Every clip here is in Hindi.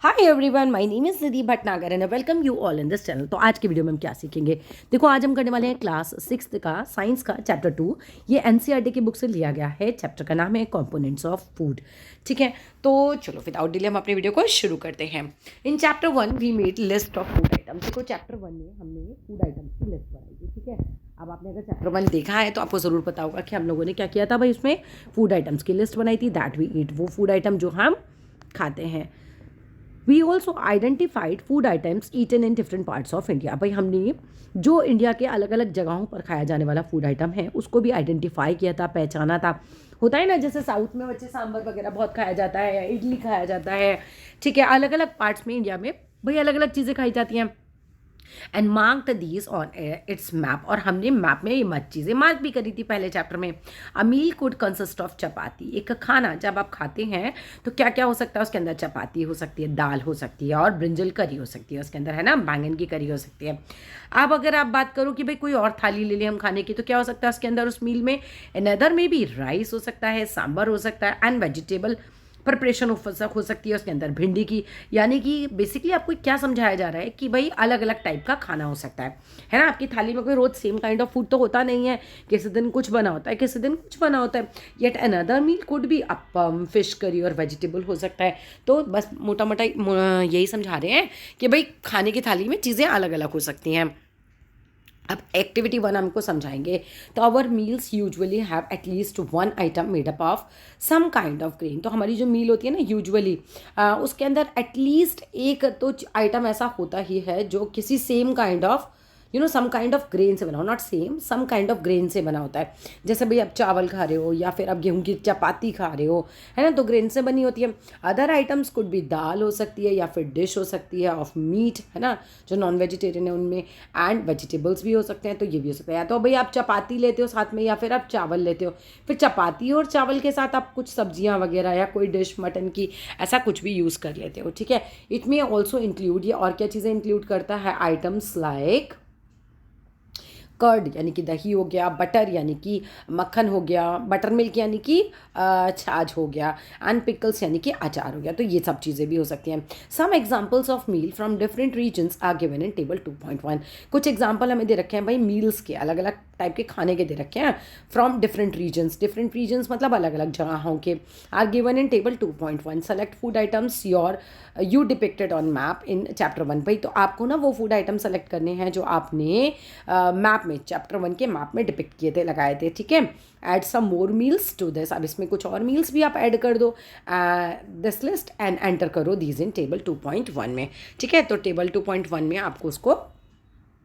Hi everyone, my name is Nidhi Bhatnagar and welcome you all in this channel. तो आज की वीडियो में हम क्या सीखेंगे? देखो, आज हम करने वाले हैं क्लास 6 का साइंस का चैप्टर 2। ये एनसीईआरटी की बुक से लिया गया है। चैप्टर का नाम है कंपोनेंट्स ऑफ फूड। ठीक है, तो चलो विदाउट डिले हम अपनी वीडियो को शुरू करते हैं। In chapter 1 we made list of food items. देखो, चैप्टर 1 में हमने फूड आइटम्स की लिस्ट बनाई थी। ठीक है, अब आपने अगर चैप्टर 1 देखा है तो आपको ज़रूर पता होगा कि हम लोगों ने क्या किया था भाई। उसमें फूड आइटम्स की लिस्ट बनाई थी, दैट वी ईट, वो फूड आइटम जो हम खाते हैं। We also identified food items eaten in different parts of India. भाई, हमने जो इंडिया के अलग अलग जगहों पर खाया जाने वाला फूड आइटम है उसको भी आइडेंटिफाई किया था, पहचाना था। होता है ना, जैसे साउथ में बच्चे सांभर वगैरह बहुत खाया जाता है या इडली खाया जाता है। ठीक है, अलग अलग पार्ट्स में इंडिया में भाई अलग अलग चीज़ें खाई जाती हैं। And marked these on it's map, और हमने मैप में ये मत चीज़ें मार्क भी करी थी पहले चैप्टर में। अ मील कुड कंसिस्ट ऑफ चपाती। एक खाना जब आप खाते हैं तो क्या क्या हो सकता है उसके अंदर? चपाती हो सकती है, दाल हो सकती है, और ब्रिंजल करी हो सकती है उसके अंदर, है ना, बैंगन की करी हो सकती है। अब अगर आप बात करो कि भाई कोई और थाली ले लें हम खाने की, तो क्या हो सकता है उसके अंदर उस मील में? अनदर में भी राइस हो सकता है, सांभर हो सकता है, एंड वेजिटेबल प्रिपरेशन हो सकती है उसके अंदर भिंडी की। यानी कि बेसिकली आपको क्या समझाया जा रहा है कि भाई अलग अलग टाइप का खाना हो सकता है ना। आपकी थाली में कोई रोज सेम काइंड ऑफ फूड तो होता नहीं है। किसी दिन कुछ बना होता है, किसी दिन कुछ बना होता है। येट अनदर मील कुड भी अपम, फिश करी और वेजिटेबल हो सकता है। तो बस मोटा मोटा यही समझा रहे हैं कि भाई खाने की थाली में चीज़ें अलग अलग हो सकती हैं। अब एक्टिविटी 1 हमको समझाएंगे। तो our meals usually have at least one item made up of some kind of grain. तो हमारी जो मील होती है ना यूजुअली, उसके अंदर एटलीस्ट एक तो आइटम ऐसा होता ही है जो किसी same kind of some kind of grain से बना हो, not same, some kind of grain से बना होता है। जैसे भाई आप चावल खा रहे हो या फिर आप गेहूं की चपाती खा रहे हो, है ना, तो ग्रेन से बनी होती है। अदर आइटम्स कुड भी दाल हो सकती है या फिर डिश हो सकती है ऑफ मीट, है ना, जो नॉन वेजिटेरियन है उनमें। एंड वेजिटेबल्स भी हो सकते हैं, तो ये भी हो सकता है। या तो भाई आप चपाती लेते हो साथ में या फिर आप चावल लेते हो, फिर चपाती और चावल के साथ आप कुछ सब्जियां वगैरह या कोई डिश मटन की ऐसा कुछ भी यूज़ कर लेते हो। ठीक है, इट में ऑल्सो इंक्लूड, ये और क्या चीज़ें इंक्लूड करता है? आइटम्स लाइक कर्ड यानी कि दही हो गया, बटर यानी कि मक्खन हो गया, बटर मिल्क यानी कि छाछ हो गया, एंड पिकल्स यानी कि अचार हो गया। तो ये सब चीज़ें भी हो सकती हैं। Some examples of meal from different regions are given in table 2.1। कुछ एग्जाम्पल हमें दे रखे हैं भाई मील्स के, अलग अलग टाइप के खाने के दे रखे हैं। फ्रॉम डिफरेंट रीजन्स मतलब अलग अलग जगहों के, are given in table 2.1। Select food items you depicted on map in chapter 1। भाई तो आपको ना वो फूड आइटम सेलेक्ट करने हैं जो आपने मैप में, चैप्टर 1 के मैप में डिपिक्ट किए थे, लगाए थे। ठीक है, add some more meals to this. अब इसमें कुछ और मील्स भी आप ऐड कर दो दिस लिस्ट एंड एंटर करो दीज इन टेबल 2.1 में। ठीक है, तो टेबल 2.1 में आपको उसको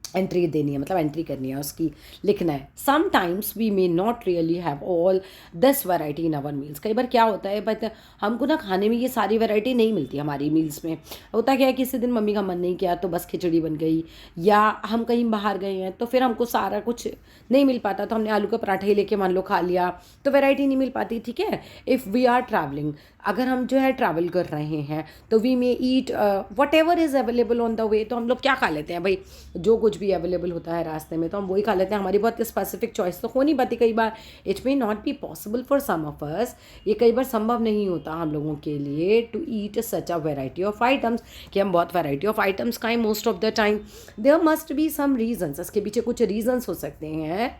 एंट्री देनी है, मतलब एंट्री करनी है उसकी, लिखना है। Sometimes we may not really have all this variety in our meals. कई बार क्या होता है, बट हमको ना खाने में ये सारी वैरायटी नहीं मिलती हमारी मील्स में। होता क्या है, किसी दिन मम्मी का मन नहीं किया तो बस खिचड़ी बन गई, या हम कहीं बाहर गए हैं तो फिर हमको सारा कुछ नहीं मिल पाता, तो हमने आलू का पराठा ही लेके मान लो खा लिया, तो वैरायटी नहीं मिल पाती। ठीक है, इफ़ वी आर ट्रैवलिंग, अगर हम जो है ट्रैवल कर रहे हैं तो we may eat whatever is available on the way. तो हम लोग क्या खा लेते हैं भाई, जो कुछ भी अवेलेबल होता है रास्ते में तो हम वही खा लेते हैं। हमारी बहुत स्पेसिफिक चॉइस तो हो नहीं पाती कई बार। It may not be possible for some of us, ये कई बार संभव नहीं होता हम लोगों के लिए to eat such a variety of items, कि हम बहुत वेराइटी ऑफ आइटम्स खाएं most of the time. There must be some reasons, इसके पीछे कुछ रीजन्स हो सकते हैं।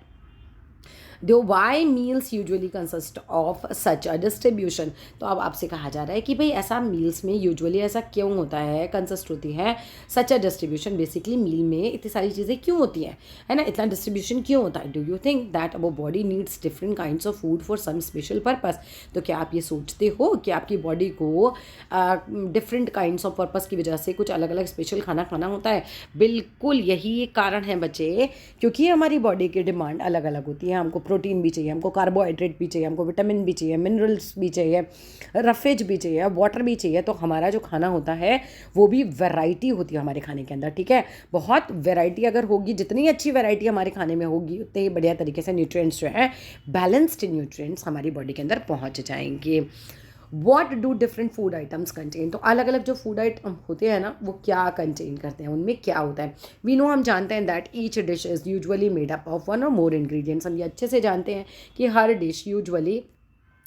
दो why meals usually consist of such a distribution. तो अब आपसे कहा जा रहा है कि भाई ऐसा मील्स में यूजुअली ऐसा क्यों होता है, कंसिस्ट होती है सच अ डिस्ट्रीब्यूशन। बेसिकली मील में इतनी सारी चीज़ें क्यों होती हैं, है ना, इतना डिस्ट्रीब्यूशन क्यों होता है? Do you think that our body needs different kinds of food for some special purpose? तो क्या आप ये सोचते हो कि आपकी बॉडी को डिफरेंट काइंड्स ऑफ पर्पस की वजह से कुछ अलग अलग स्पेशल खाना खाना होता है? बिल्कुल यही एक कारण है बच्चे, क्योंकि हमारी बॉडी की डिमांड अलग अलग होती है। हमको प्रोटीन भी चाहिए, हमको कार्बोहाइड्रेट भी चाहिए, हमको विटामिन भी चाहिए, मिनरल्स भी चाहिए, रफेज भी चाहिए, वाटर भी चाहिए। तो हमारा जो खाना होता है वो भी वैरायटी होती है हमारे खाने के अंदर। ठीक है, बहुत वैरायटी अगर होगी, जितनी अच्छी वैरायटी हमारे खाने में होगी उतने ही बढ़िया तरीके से न्यूट्रिएंट्स जो है, बैलेंस्ड न्यूट्रिएंट्स हमारी बॉडी के अंदर पहुंच जाएंगे। What do different food items contain? तो अलग अलग जो फूड आइटम होते हैं ना वो क्या कंटेन करते हैं, उनमें क्या होता है? वी नो, हम जानते हैं that each dish is usually made up of one or more ingredients. हम ये अच्छे से जानते हैं कि हर डिश यूजुअली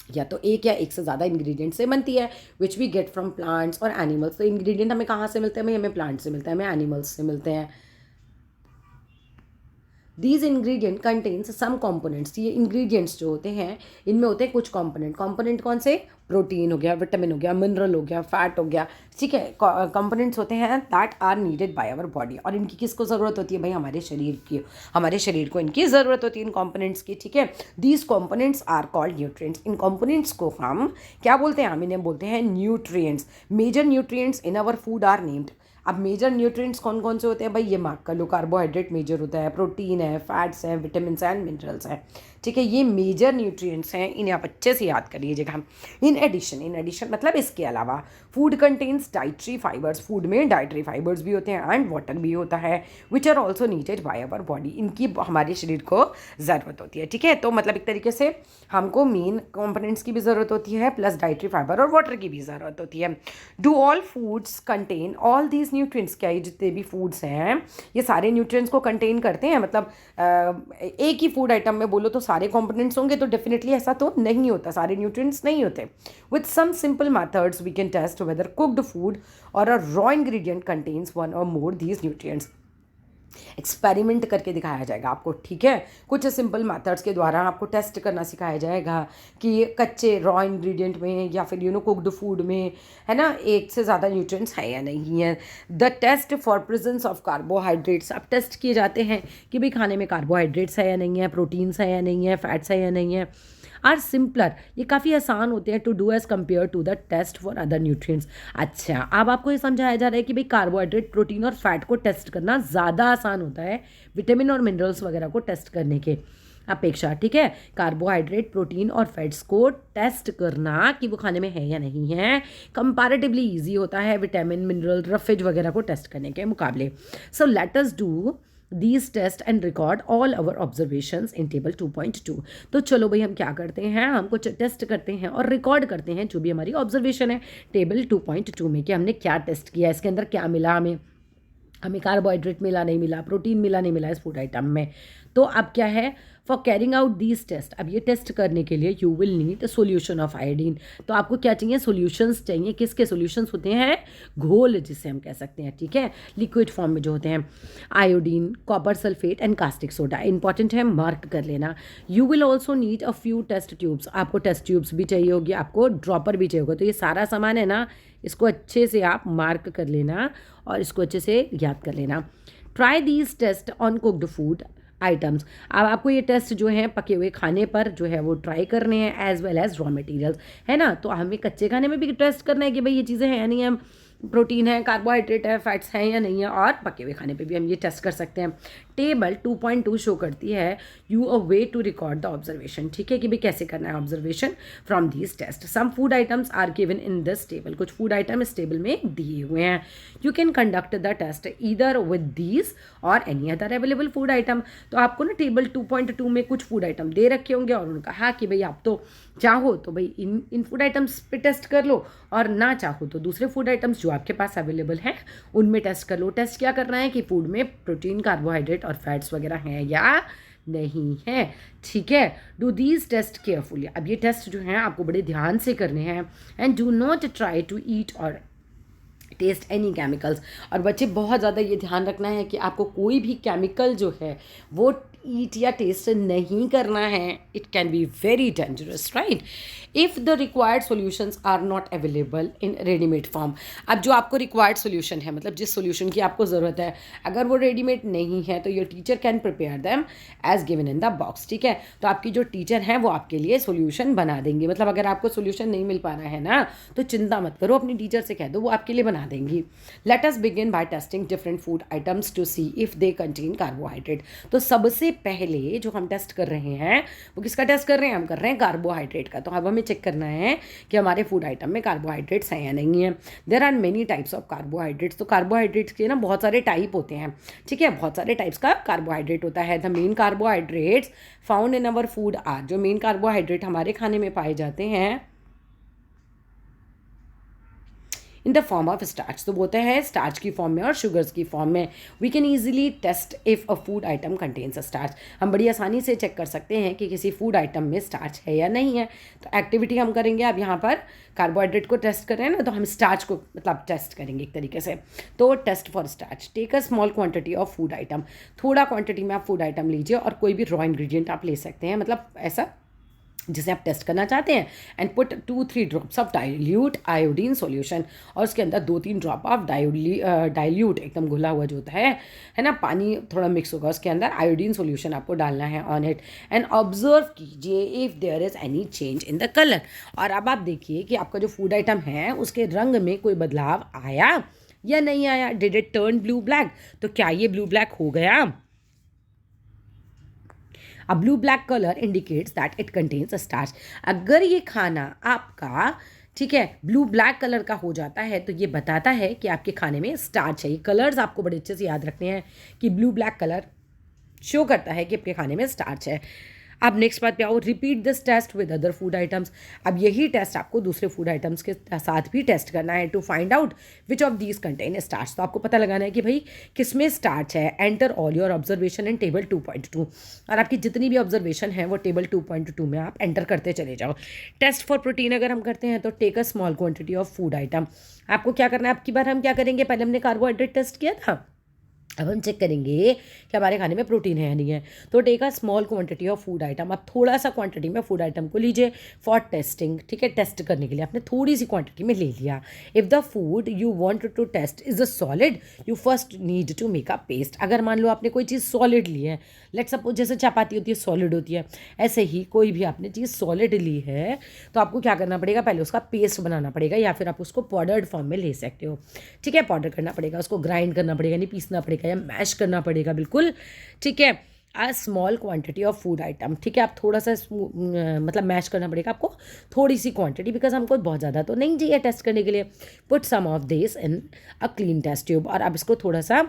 या तो एक या एक से ज़्यादा इंग्रेडिएंट से बनती है, which we get from plants और एनिमल्स। तो इंग्रेडिएंट हमें कहाँ से मिलते हैं? हमें प्लांट से मिलता है, हमें एनिमल्स से मिलते हैं। These ingredient contains some components, ये इंग्रेडिएंट्स जो होते हैं इनमें होते हैं कुछ कॉम्पोनेंट। कॉम्पोनेंट कौन से? प्रोटीन हो गया, विटामिन हो गया, मिनरल हो गया, फैट हो गया, ठीक है। कंपोनेंट्स होते हैं that are needed by our body. और इनकी किसको ज़रूरत होती है भाई? हमारे शरीर की, हमारे शरीर को इनकी ज़रूरत होती है इन कंपोनेंट्स की, ठीक है। These components are called nutrients. इन कंपोनेंट्स को हम क्या बोलते हैं? हम इन्हें बोलते हैं nutrients. Major nutrients in our food are named. अब मेजर न्यूट्रिएंट्स कौन कौन से होते हैं भाई? ये मार्क कर लो। कार्बोहाइड्रेट मेजर होता है, प्रोटीन है, फैट्स हैं, विटामिन एंड मिनरल्स हैं, ठीक है। ये मेजर न्यूट्रिएंट्स हैं, इन्हें आप अच्छे से याद कर लीजिएगा। इन एडिशन मतलब इसके अलावा food contains dietary fibres. Food में डाइटरी फाइबर्स भी होते हैं एंड वाटर भी होता है, which are also needed by our body. इनकी हमारे शरीर को ज़रूरत होती है, ठीक है। तो मतलब एक तरीके से हमको मेन कंपोनेंट्स की भी ज़रूरत होती है, प्लस डाइटरी फाइबर और वाटर की भी ज़रूरत होती है। Do all foods contain all these nutrients? क्या ये जितने भी फूड्स हैं ये सारे न्यूट्रिएंट्स को कंटेन करते हैं? मतलब एक ही फूड आइटम में बोलो तो सारे कंपोनेंट्स होंगे? तो डेफिनेटली ऐसा तो नहीं होता, सारे न्यूट्रिएंट्स नहीं होते। With some simple methods we can test whether cooked food or a raw ingredient contains one or more these nutrients. Experiment करके दिखाया जाएगा आपको, ठीक है। कुछ सिंपल मेथड्स के द्वारा आपको टेस्ट करना सिखाया जाएगा कि कच्चे रॉ इंग्रेडिएंट में या फिर कुक्ड फूड में, है ना, एक से ज़्यादा न्यूट्रिएंट्स है या नहीं है। The test for presence of carbohydrates. अब टेस्ट किए जाते हैं कि भाई खाने में कार्बोहाइड्रेट्स है या नहीं है, प्रोटीन्स है या नहीं है, फैट्स है या नहीं है। आर सिंपलर, ये काफ़ी आसान होते हैं to do as compare to the test for other nutrients. अच्छा, अब आपको ये समझाया जा रहा है कि भाई कार्बोहाइड्रेट, प्रोटीन और फैट को टेस्ट करना ज़्यादा आसान होता है विटामिन और मिनरल्स वगैरह को टेस्ट करने के अपेक्षा, ठीक है। कार्बोहाइड्रेट, प्रोटीन और फैट्स को टेस्ट करना कि वो खाने में है या नहीं है कंपैरेटिवली ईजी होता है विटामिन, मिनरल, रफेज वगैरह को टेस्ट करने के मुकाबले। सो let us do these test and record all our observations in table 2.2। तो चलो भाई हम क्या करते हैं, हमको टेस्ट करते हैं और रिकॉर्ड करते हैं जो भी हमारी ऑब्जर्वेशन है टेबल 2.2 में कि हमने क्या टेस्ट किया, इसके अंदर क्या मिला, हमें कार्बोहाइड्रेट मिला नहीं मिला, प्रोटीन मिला नहीं मिला इस फूड आइटम में। तो अब क्या है, for carrying out these test, अब ये टेस्ट करने के लिए you will need solution of iodine. तो आपको क्या चाहिए? सोल्यूशंस चाहिए। किसके सोल्यूशंस होते हैं? घोल जिसे हम कह सकते हैं, ठीक है, लिक्विड फॉर्म में जो होते हैं। Iodine, copper sulphate and caustic soda, important है, मार्क कर लेना। You will also need a few test tubes, आपको टेस्ट ट्यूब्स भी चाहिए होगी, आपको ड्रॉपर भी चाहिए होगा। तो ये सारा सामान है ना, इसको अच्छे से आप मार्क कर लेना और इसको अच्छे से याद कर लेना। Try these test on cooked food items. अब आपको ये टेस्ट जो है पके हुए खाने पर जो है वो ट्राई करने हैं, as well as raw materials, है ना। तो हमें कच्चे खाने में भी टेस्ट करना है कि भाई ये चीज़ें हैं या नहीं है, प्रोटीन है, कार्बोहाइड्रेट है, फैट्स हैं या नहीं है, और पके हुए खाने पे भी हम ये टेस्ट कर सकते हैं। टेबल 2.2 शो करती है you a way to record the observation, ठीक है, कि भाई कैसे करना है observation from these test. Some food items are given in this table, कुछ फूड आइटम इस टेबल में दिए हुए हैं। You can conduct the test either with these or any other available food item. तो आपको ना टेबल 2.2 में कुछ फूड आइटम दे रखे होंगे और उन्होंने कहा कि भाई आप तो चाहो तो भाई इन फूड आइटम्स पे टेस्ट कर लो, और ना चाहो तो दूसरे फूड आइटम्स जो आपके पास अवेलेबल हैं उनमें टेस्ट कर लो। टेस्ट क्या करना है कि फूड में प्रोटीन, कार्बोहाइड्रेट और फैट्स वगैरह हैं या नहीं है, ठीक है। डू दीज टेस्ट केयरफुली, अब ये टेस्ट जो हैं आपको बड़े ध्यान से करने हैं। And do not try to eat or test any chemicals. और बच्चे बहुत ज़्यादा ये ध्यान रखना है कि आपको कोई भी केमिकल जो है वो ईट या टेस्ट नहीं करना है, it can be very dangerous, right. If the required solutions are not available in readymade form, अब जो आपको रिक्वायर्ड सोल्यूशन है, मतलब जिस सोल्यूशन की आपको ज़रूरत है, अगर वो रेडीमेड नहीं है तो your teacher can prepare them as given in the box, ठीक है। तो आपकी जो टीचर हैं वो आपके लिए सोल्यूशन बना देंगे। मतलब अगर आपको सोल्यूशन नहीं मिल पा रहा है ना, तो चिंता मत करो, अपनी टीचर से कह दो, वो आपके लिए बना देंगी। Let us begin by testing different food items to see if they contain carbohydrate. तो सबसे पहले जो हम टेस्ट कर रहे हैं वो किसका टेस्ट कर रहे हैं? हम कर रहे हैं कार्बोहाइड्रेट का। तो अब हमें चेक करना है कि हमारे फूड आइटम में कार्बोहाइड्रेट्स हैं या नहीं है। There are many types of carbohydrates. तो कार्बोहाइड्रेट्स के ना बहुत सारे टाइप होते हैं, ठीक है, बहुत सारे टाइप्स का कार्बोहाइड्रेट होता है। The main carbohydrates found in our food are, जो मेन कार्बोहाइड्रेट हमारे खाने में पाए जाते हैं in the form of starch, तो बोलते हैं स्टार्च की फॉर्म में और शुगर्स की फॉर्म में। We can easily test if a food item contains a starch, हम बड़ी आसानी से चेक कर सकते हैं कि किसी फूड आइटम में स्टार्च है या नहीं है। तो एक्टिविटी हम करेंगे, अब यहाँ पर कार्बोहाइड्रेट को टेस्ट कर रहे हैं ना, तो हम स्टार्च को मतलब टेस्ट करेंगे एक तरीके से। तो test for starch, take a small quantity of food item, थोड़ा क्वांटिटी में आप फूड आइटम लीजिए और कोई भी रॉ इंग्रेडिएंट आप ले सकते हैं, मतलब ऐसा जिसे आप टेस्ट करना चाहते हैं। And put 2-3 drops of dilute iodine solution, और उसके अंदर 2-3 ड्रॉप ऑफ डाइल्यूट एकदम घुला हुआ जो होता है ना, पानी थोड़ा मिक्स होगा उसके अंदर, आयोडीन सॉल्यूशन आपको डालना है ऑन इट। एंड ऑब्जर्व कीजिए if there is any change in the colour, और अब आप देखिए कि आपका जो फूड आइटम है उसके रंग में कोई बदलाव आया या नहीं आया। Did it turn blue black, तो क्या ये ब्लू ब्लैक हो गया। A blue black colour indicates that it contains a starch, अगर ये खाना आपका ठीक है ब्लू ब्लैक कलर का हो जाता है तो ये बताता है कि आपके खाने में स्टार्च है। ये कलर्स आपको बड़े अच्छे से याद रखने हैं कि ब्लू ब्लैक कलर शो करता है कि आपके खाने में स्टार्च है। अब नेक्स्ट बात पे आओ, repeat this test with other food items, अब यही टेस्ट आपको दूसरे फूड आइटम्स के साथ भी टेस्ट करना है to find out which of these contain starch, तो आपको पता लगाना है कि भाई किस में स्टार्च है। Enter all your observation in table 2.2, और आपकी जितनी भी ऑब्जर्वेशन है वो टेबल 2.2 में आप एंटर करते चले जाओ। टेस्ट फॉर प्रोटीन अगर हम करते हैं तो take a small quantity of food item, आपको क्या करना है, आपकी बार हम क्या करेंगे, पहले हमने कार्बोहाइड्रेट टेस्ट किया था, अब हम चेक करेंगे कि हमारे खाने में प्रोटीन है या नहीं है। तो take a small quantity of food item, आप थोड़ा सा क्वांटिटी में फूड आइटम को लीजिए फॉर टेस्टिंग, ठीक है, टेस्ट करने के लिए आपने थोड़ी सी क्वांटिटी में ले लिया। If the food you want to test is a solid, you first need to make a paste, अगर मान लो आपने कोई चीज़ सॉलिड ली है, लेट्स सपोज जैसे चपाती होती है सॉलिड होती है, ऐसे ही कोई भी आपने चीज़ सॉलिड ली है तो आपको क्या करना पड़ेगा, पहले उसका पेस्ट बनाना पड़ेगा, या फिर आप उसको पाउडर्ड फॉर्म में ले सकते हो, ठीक है, पाउडर करना पड़ेगा, उसको ग्राइंड करना पड़ेगा, नहीं पीसना पड़ेगा या मैश करना पड़ेगा, बिल्कुल ठीक है। अ small quantity of food item, ठीक है, आप थोड़ा सा मतलब मैश करना पड़ेगा आपको, थोड़ी सी क्वांटिटी, बिकॉज हमको बहुत ज़्यादा तो नहीं चाहिए टेस्ट करने के लिए। Put some of this in a clean test tube, और आप इसको थोड़ा सा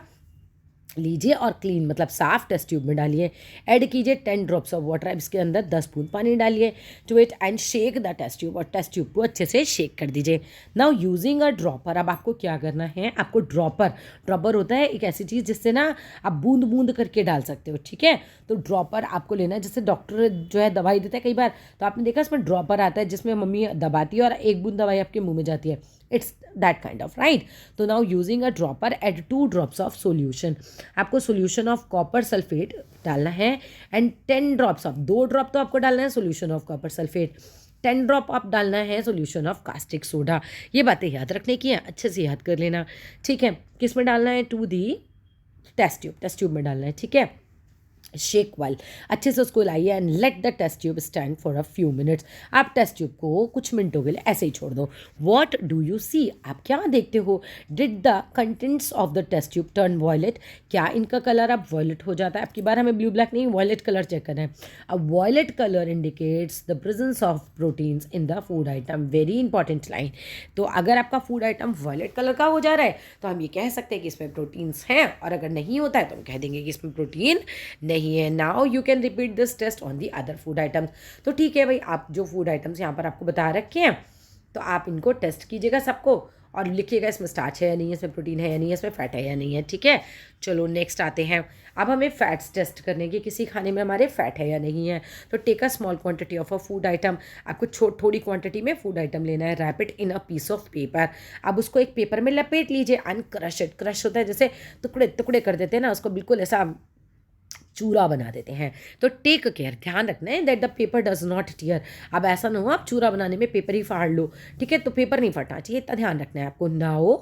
लीजिए और क्लीन मतलब साफ टेस्ट ट्यूब में डालिए। ऐड कीजिए 10 ड्रॉप्स ऑफ वाटर, अब इसके अंदर 10 बूंद पानी डालिए to it and shake the test tube, और टेस्ट ट्यूब को अच्छे से शेक कर दीजिए। नाउ यूजिंग अ ड्रॉपर, अब आपको क्या करना है, आपको ड्रॉपर होता है एक ऐसी चीज़ जिससे ना आप बूंद बूंद करके डाल सकते हो, ठीक है, तो ड्रॉपर आपको लेना है, जैसे डॉक्टर जो है दवाई देता है कई बार, तो आपने देखा इसमें ड्रॉपर आता है जिसमें मम्मी दबाती है और एक बूंद दवाई आपके मुंह में जाती है, it's that kind of right. तो now using a dropper add 2 drops of solution, आपको सोल्यूशन ऑफ कॉपर सल्फेट डालना है एंड 10 ड्रॉप्स ऑफ, 2 ड्रॉप तो आपको डालना है solution of copper sulphate, 10 drop आप डालना है सोल्यूशन ऑफ कास्टिक सोडा। ये बातें याद रखने की हैं, अच्छे से याद कर लेना, ठीक है। किस में डालना है, टू दी टेस्ट ट्यूब में डालना है, ठीक है। शेक वेल, अच्छे से उसको लाइए and let the test tube stand for a few minutes, आप टेस्ट ट्यूब को कुछ मिनटों के लिए ऐसे ही छोड़ दो। व्हाट डू यू सी, आप क्या देखते हो। Did the contents of the test tube turn violet, क्या इनका कलर अब वॉयलेट हो जाता है। आपकी बार हमें ब्लू ब्लैक नहीं वॉयलेट कलर चेक करना है। अब violet colour indicates the presence of proteins in the food item, very important line. तो अगर आपका फूड आइटम वॉयलेट कलर का हो जा रहा है तो हम ये कह सकते हैं कि इसमें प्रोटीन्स हैं, और अगर नहीं होता है तो हम कह देंगे कि इसमें प्रोटीन नहीं है। Now you can repeat this test on the other food items, तो ठीक है भाई, आप जो फूड आइटम्स यहाँ पर आपको बता रखे हैं तो आप इनको टेस्ट कीजिएगा सबको और लिखिएगा इसमें स्टार्च है या नहीं है, इसमें प्रोटीन है या नहीं है, इसमें फैट है या नहीं है, ठीक है। चलो नेक्स्ट आते हैं, अब हमें फैट्स टेस्ट करने की, किसी खाने में हमारे फैट है या नहीं है। तो take a small quantity of a food item, आपको थोड़ी क्वांटिटी में फूड आइटम लेना है, wrap it in a piece of paper, अब उसको एक पेपर में लपेट लीजिए, अनक्रश इट, क्रश होता है जैसे टुकड़े टुकड़े कर देते हैं ना, उसको बिल्कुल ऐसा चूरा बना देते हैं। तो टेक केयर, ध्यान रखना है that the paper does not tier, अब ऐसा ना हो आप चूरा बनाने में पेपर ही फाड़ लो, ठीक है, तो पेपर नहीं फटना चाहिए, इतना ध्यान रखना है आपको। नाउ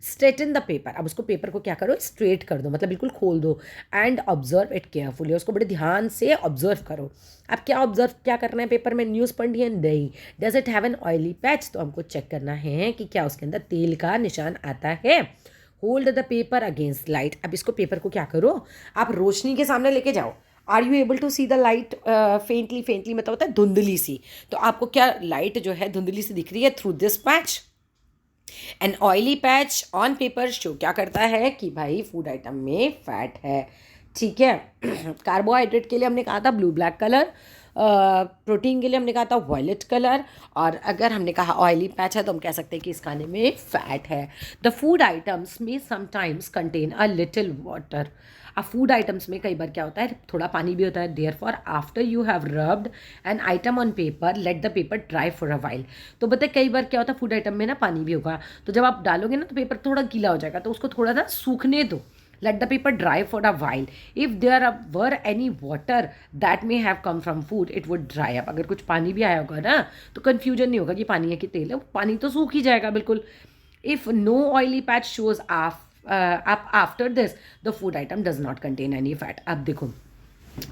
स्ट्रेटन द पेपर, अब उसको पेपर को क्या करो, स्ट्रेट कर दो, मतलब बिल्कुल खोल दो। एंड ऑब्जर्व इट केयरफुली, उसको बड़े ध्यान से ऑब्जर्व करो। अब क्या ऑब्जर्व क्या करना है, पेपर में न्यूज़ पढ़नी है नहीं। Does it have an oily patch, तो हमको चेक करना है कि क्या उसके अंदर तेल का निशान आता है। Hold the paper against light, अब इसको पेपर को क्या करो, आप रोशनी के सामने लेके जाओ। Are you able to see the light, faintly मतलब होता है धुंधली सी, तो आपको क्या लाइट जो है धुंधली सी दिख रही है through this patch. An oily patch on paper show क्या करता है कि भाई फूड आइटम में फैट है, ठीक है। कार्बोहाइड्रेट के लिए हमने कहा था ब्लू ब्लैक कलर, प्रोटीन के लिए हमने कहा था वॉयलेट कलर, और अगर हमने कहा ऑयली पैच है तो हम कह सकते हैं कि इस खाने में फैट है। द फूड आइटम्स में sometimes contain a little water. अब फूड आइटम्स में कई बार क्या होता है, थोड़ा पानी भी होता है। Therefore after you have rubbed an item on paper let the paper dry for a while. तो बताए कई बार क्या होता है, फूड आइटम में ना पानी भी होगा, तो जब आप डालोगे ना तो पेपर थोड़ा गीला हो जाएगा, तो उसको थोड़ा सा सूखने दो। let the paper dry for a while. If were any water that may have come from food, it would dry up. अगर कुछ पानी भी आया होगा ना तो कन्फ्यूजन नहीं होगा कि पानी है कि तेल है, पानी तो सूख ही जाएगा बिल्कुल। If no oily patch shows up after this, the food item does not contain any fat. अब देखो,